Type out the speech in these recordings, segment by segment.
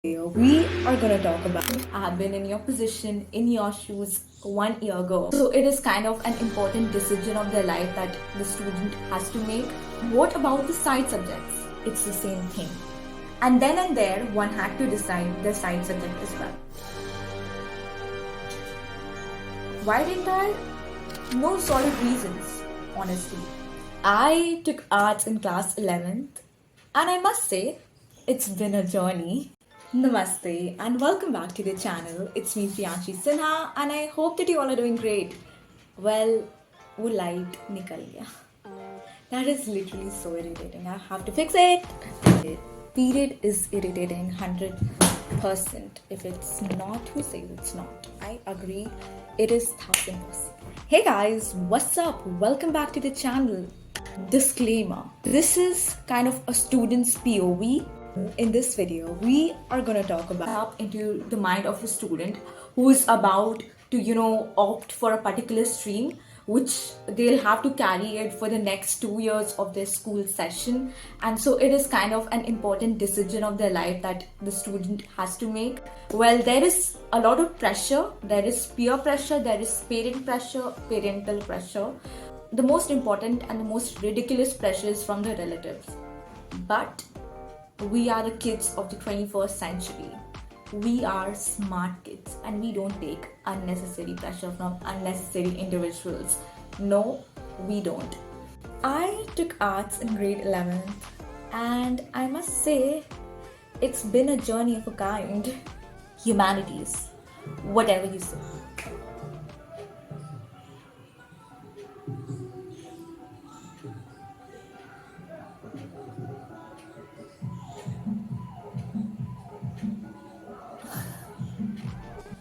We are going to talk about I have been in your position, in your shoes 1 year ago. So it is kind of an important decision of their life that the student has to make. What about the side subjects? It's the same thing. And then and there, one had to decide the side subject as well. Why didn't I? No solid reasons, honestly. I took arts in class 11th, and I must say, it's been a journey. Namaste and welcome back to the channel. It's me Priyanshi and I hope that you all are doing great. Well, वो light nikal gaya. That is literally so irritating. I have to fix it. Period is irritating 100%. If it's not, who says it's not? I agree. It is 1000%. Hey guys, what's up? Welcome back to the channel. Disclaimer. This is kind of a student's POV. In this video, we are going to talk about into the mind of a student who is about to, opt for a particular stream, which they'll have to carry it for the next 2 years of their school session. And so it is kind of an important decision of their life that the student has to make. Well, there is a lot of pressure. There is peer pressure. There is parental pressure. The most important and the most ridiculous pressure is from the relatives. But we are the kids of the 21st century. We are smart kids and we don't take unnecessary pressure from unnecessary individuals. No, we don't. I took arts in grade 11 and I must say it's been a journey of a kind. Humanities, whatever you say.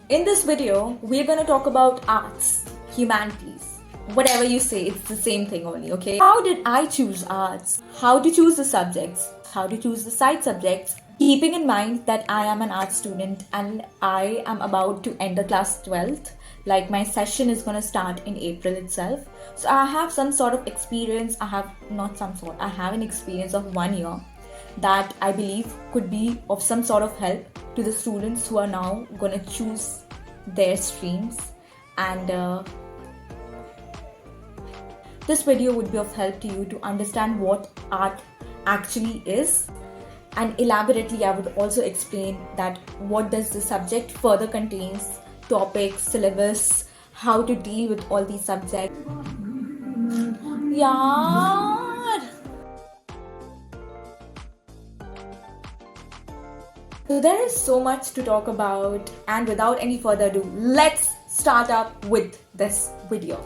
In this video, we're going to talk about arts, humanities, whatever you say, it's the same thing only, okay? How did I choose arts? How to choose the subjects? How to choose the side subjects? Keeping in mind that I am an art student and I am about to enter class 12th, like my session is going to start in April itself. So I have some sort of experience, I have an experience of 1 year that I believe could be of some sort of help to the students who are now going to choose their streams. And this video would be of help to you to understand what art actually is. And elaborately, I would also explain that what does the subject further contains, topics, syllabus, how to deal with all these subjects. Yeah. So there is so much to talk about, and without any further ado, let's start up with this video.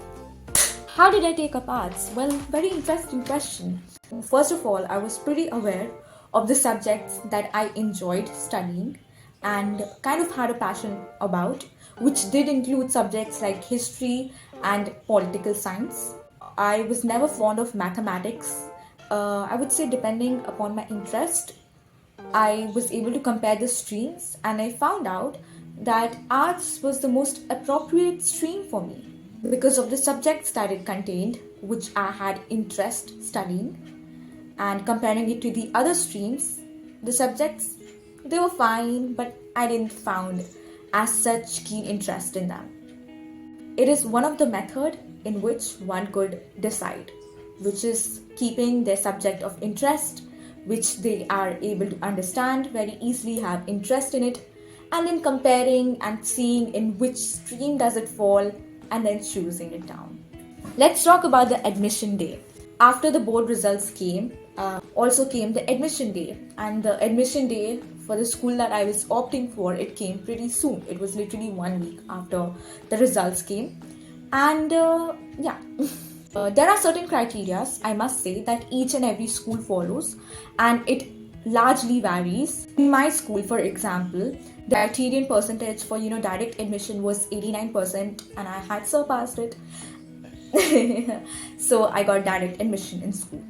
How did I take up arts? Well, very interesting question. First of all, I was pretty aware of the subjects that I enjoyed studying and kind of had a passion about, which did include subjects like history and political science. I was never fond of mathematics. I would say depending upon my interest, I was able to compare the streams and I found out that arts was the most appropriate stream for me because of the subjects that it contained, which I had interest studying. And comparing it to the other streams, the subjects, they were fine, but I didn't found as such keen interest in them. It is one of the method in which one could decide, which is keeping their subject of interest, which they are able to understand very easily, have interest in it, and then comparing and seeing in which stream does it fall and then choosing it down. Let's talk about the admission day. After the board results came, also came the admission day, and the admission day for the school that I was opting for, it came pretty soon. It was literally 1 week after the results came. And there are certain criteria, I must say, that each and every school follows, and it largely varies. In my school, for example, the criterion percentage for direct admission was 89%, and I had surpassed it. So I got direct admission in school.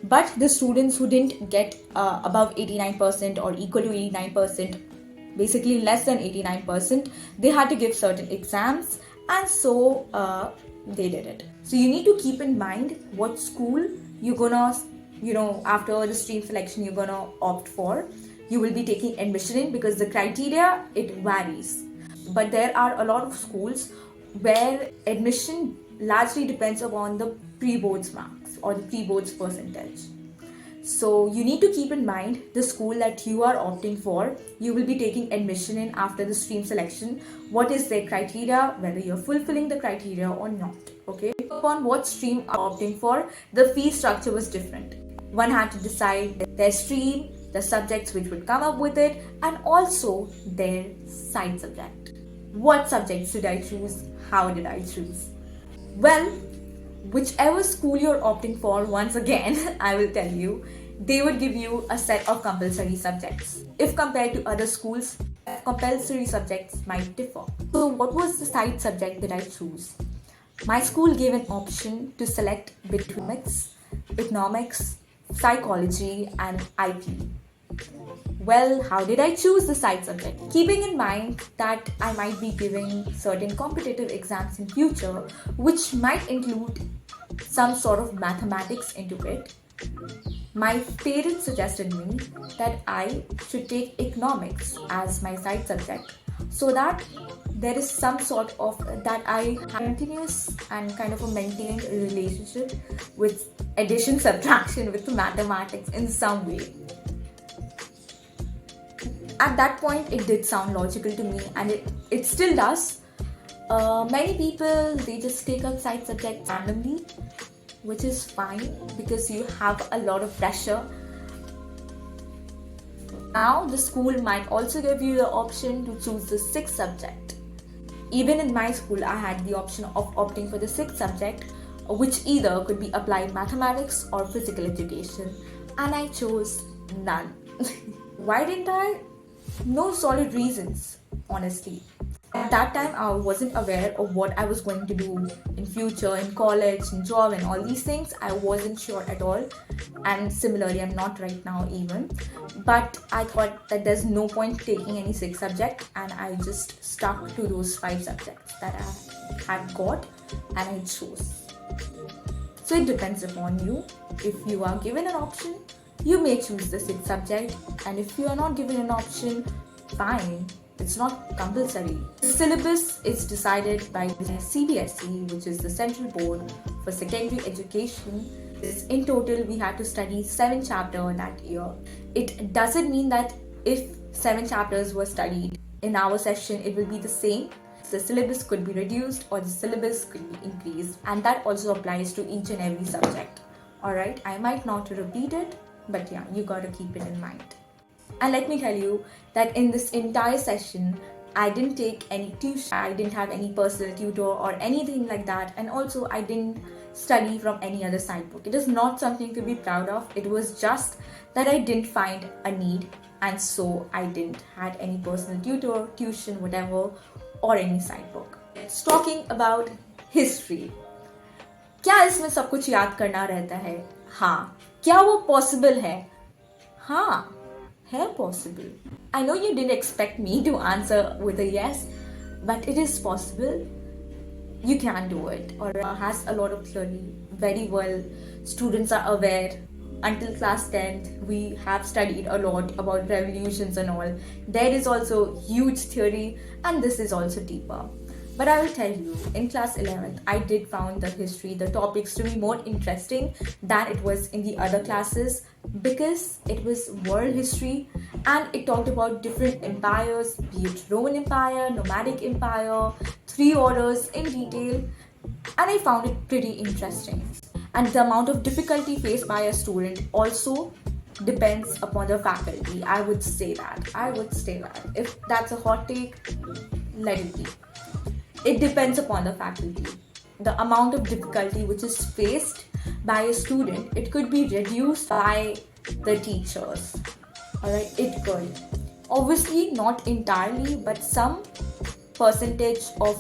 But the students who didn't get above 89% or equal to 89%, basically less than 89%, they had to give certain exams, and so they did it. So you need to keep in mind what school you're gonna, after the stream selection you're gonna opt for. you will be taking admission in, because the criteria, it varies. But there are a lot of schools where admission largely depends upon the pre-boards marks or the pre-boards percentage. So you need to keep in mind the school that you are opting for. You will be taking admission in after the stream selection. What is their criteria, whether you're fulfilling the criteria or not. Okay. Upon what stream are opting for, the fee structure was different. One had to decide their stream, the subjects which would come up with it, and also their side subject. What subjects did I choose? How did I choose? Well, whichever school you're opting for, once again, I will tell you, they would give you a set of compulsory subjects. If compared to other schools, compulsory subjects might differ. So what was the side subject that I chose? My school gave an option to select between economics, psychology, and IP. Well, how did I choose the side subject? Keeping in mind that I might be giving certain competitive exams in future, which might include some sort of mathematics into it, my parents suggested me that I should take economics as my side subject, so that there is some sort of that I have continuous and kind of a maintained relationship with addition, subtraction, with mathematics in some way. At that point, it did sound logical to me, and it still does. Many people, they just take up side subjects randomly, which is fine because you have a lot of pressure. Now, the school might also give you the option to choose the sixth subject. Even in my school, I had the option of opting for the sixth subject, which either could be applied mathematics or physical education, and I chose none. Why didn't I? No solid reasons, honestly. At that time, I wasn't aware of what I was going to do in future, in college, in job, and all these things. I wasn't sure at all. And similarly, I'm not right now even. But I thought that there's no point taking any sixth subject, and I just stuck to those 5 subjects that I had got and I chose. So it depends upon you. If you are given an option, you may choose the sixth subject, and if you are not given an option, fine, it's not compulsory. The syllabus is decided by the CBSE, which is the Central Board for Secondary Education. In total, we had to study 7 chapters that year. It doesn't mean that if 7 chapters were studied in our session, it will be the same. The syllabus could be reduced or the syllabus could be increased, and that also applies to each and every subject. Alright, I might not repeat it, but yeah, you gotta keep it in mind. And let me tell you that in this entire session, I didn't take any tuition, I didn't have any personal tutor or anything like that, and also I didn't study from any other side book. It is not something to be proud of. It was just that I didn't find a need, and so I didn't had any personal tutor, tuition, whatever, or any side book. It's talking about history. क्या इसमें सब कुछ याद करना रहता है? हाँ. क्या वो possible है? हाँ. है possible. I know you didn't expect me to answer with a yes, but it is possible. You can do it, or has a lot of theory. Very well, students are aware. Until class 10th, we have studied a lot about revolutions and all. There is also huge theory, and this is also deeper. But I will tell you, in class 11th, I did found the history, the topics to be more interesting than it was in the other classes, because it was world history and it talked about different empires, be it Roman Empire, Nomadic Empire, 3 orders in detail, and I found it pretty interesting. And the amount of difficulty faced by a student also depends upon the faculty. I would say that. If that's a hot take, let it be. It depends upon the faculty. The amount of difficulty which is faced by a student, it could be reduced by the teachers. Alright, it could. Obviously, not entirely, but some percentage of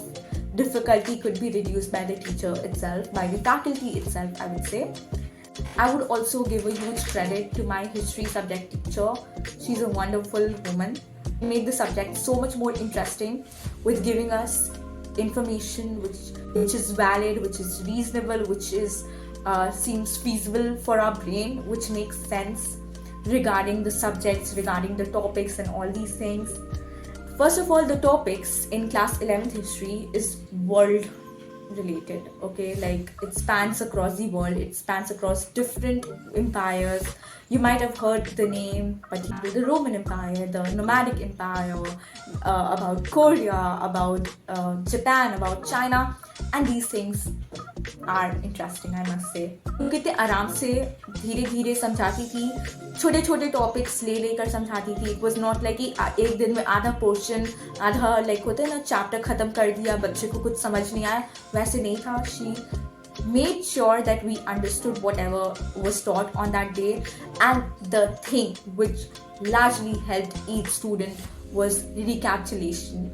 difficulty could be reduced by the teacher itself, by the faculty itself, I would say. I would also give a huge credit to my history subject teacher. She's a wonderful woman. She made the subject so much more interesting with giving us information which is valid, which is reasonable, which is seems feasible for our brain, which makes sense. regarding the subjects, regarding the topics and all these things. First of all, the topics in class 11th history is world related, okay? Like, it spans across the world, it spans across different empires. You might have heard the name, but the Roman Empire, the Nomadic Empire, about Korea, about Japan, about China, and these things are interesting, I must say. कितने आराम से धीरे धीरे समझाती थी, छोटे छोटे topics ले लेकर समझाती थी. इट वॉज नॉट लाइक कि एक दिन में आधा पोर्शन, आधा लाइक होता है ना, चैप्टर खत्म कर दिया, बच्चे को कुछ समझ नहीं आया, वैसे नहीं था. She made sure that we understood whatever was taught on that day, and the thing which largely helped each student was recapitulation.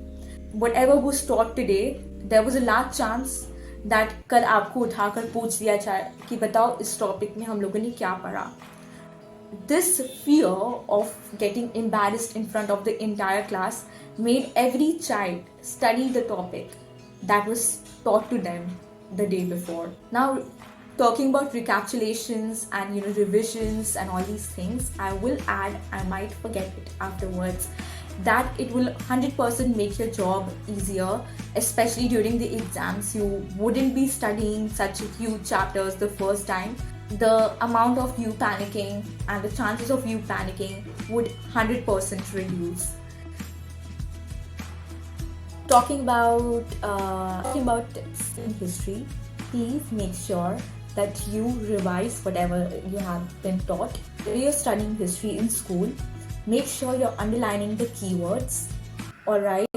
Whatever was taught today, there was a large chance that कल आपको उठाकर पूछ दिया जाए कि बताओ इस topic में हम लोगों ने क्या पढ़ा. This fear of getting embarrassed in front of the entire class made every child study the topic that was taught to them the day before. Now, talking about recapitulations and revisions and all these things, I will add, I might forget it afterwards, that it will 100% make your job easier, especially during the exams. You wouldn't be studying such huge chapters the first time. The amount of you panicking and the chances of you panicking would 100% reduce. Talking about tips in history, please make sure that you revise whatever you have been taught. When you're studying history in school, make sure you're underlining the keywords. Alright?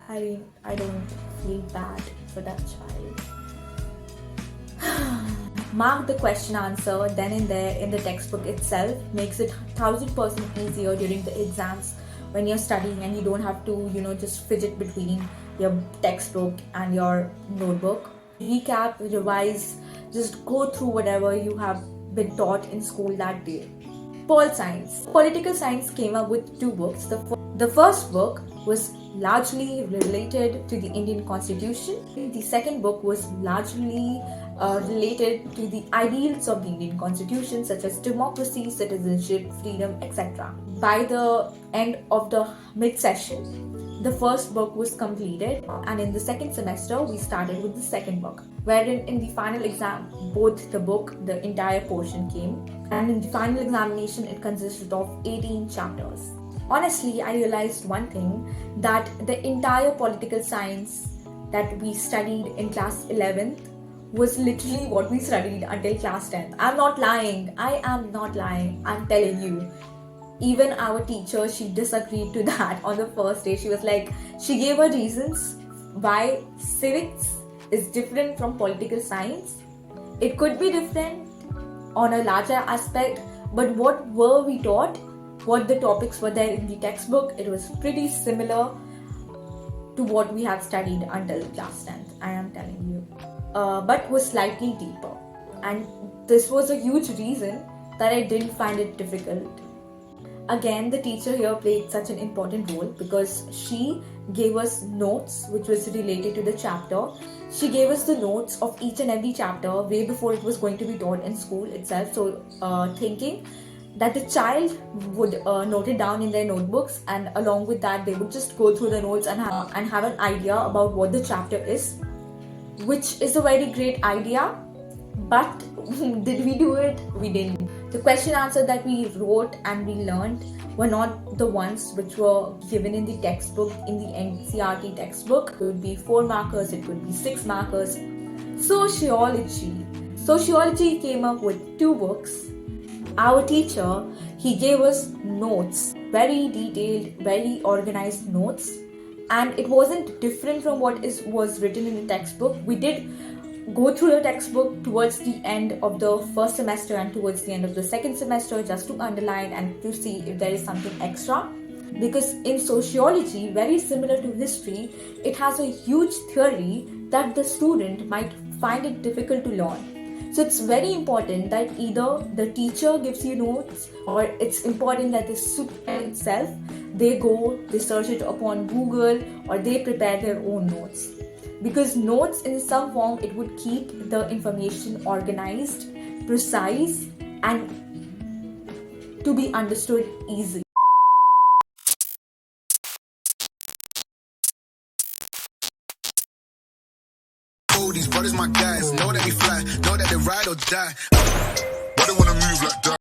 I don't feel bad for that child. Mark the question answer then and there in the textbook itself. Makes it 1000% easier during the exams when you're studying and you don't have to, just fidget between your textbook and your notebook. Recap, revise, just go through whatever you have been taught in school that day. Pol Science. Political science came up with 2 books. The first book was largely related to the Indian Constitution. The second book was largely related to the ideals of the Indian Constitution, such as democracy, citizenship, freedom, etc. By the end of the mid-session, the first book was completed, and in the second semester, we started with the second book, wherein in the final exam, both the book, the entire portion came, and in the final examination, it consisted of 18 chapters. Honestly, I realized one thing, that the entire political science that we studied in class 11th was literally what we studied until class 10th. I'm not lying. I am not lying. I'm telling you. Even our teacher, she disagreed to that on the first day. She was like, she gave her reasons why civics is different from political science. It could be different on a larger aspect, but what were we taught, what the topics were there in the textbook, it was pretty similar to what we have studied until class 10th, I am telling you. But was slightly deeper. And this was a huge reason that I didn't find it difficult. Again, the teacher here played such an important role because she gave us notes which was related to the chapter. She gave us the notes of each and every chapter way before it was going to be taught in school itself. So thinking that the child would note it down in their notebooks, and along with that they would just go through the notes and have an idea about what the chapter is, which is a very great idea. But did we do it? We didn't. The question answer that we wrote and we learned were not the ones which were given in the textbook, in the NCERT textbook. It would be 4 markers, it would be 6 markers. Sociology. Sociology came up with 2 books. Our teacher, he gave us notes, very detailed, very organized notes. And it wasn't different from what was written in the textbook. We did go through the textbook towards the end of the first semester and towards the end of the second semester just to underline and to see if there is something extra. Because in sociology, very similar to history, it has a huge theory that the student might find it difficult to learn. So it's very important that either the teacher gives you notes, or it's important that the student itself, they search it upon Google, or they prepare their own notes. Because notes in some form, it would keep the information organized precise, and to be understood easily. These brothers my guys, know that we fly, know that they ride or die. Why they wanna move like that?